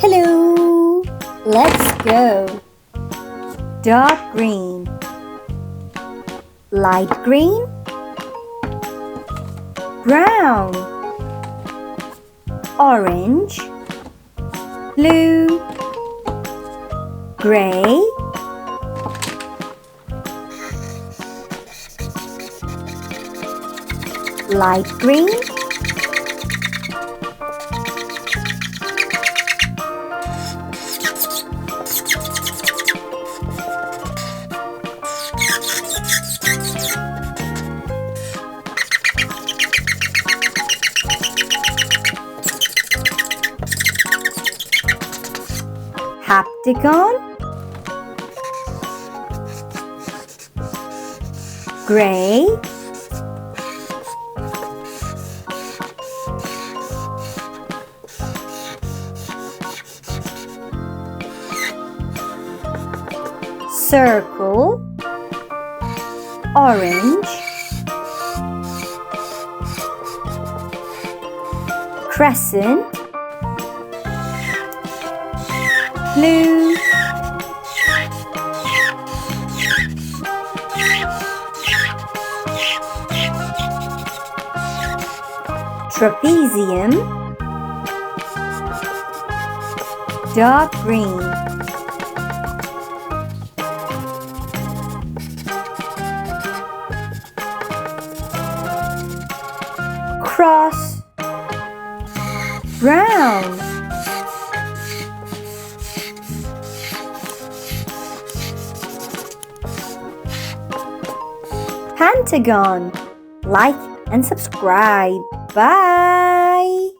Hello, let's go. Dark green, light green, brown, orange, blue, gray, light green, heptagon, gray, circle, orange, crescent, blue, trapezium, dark green, cross, brown, pentagon. Like and subscribe. Bye.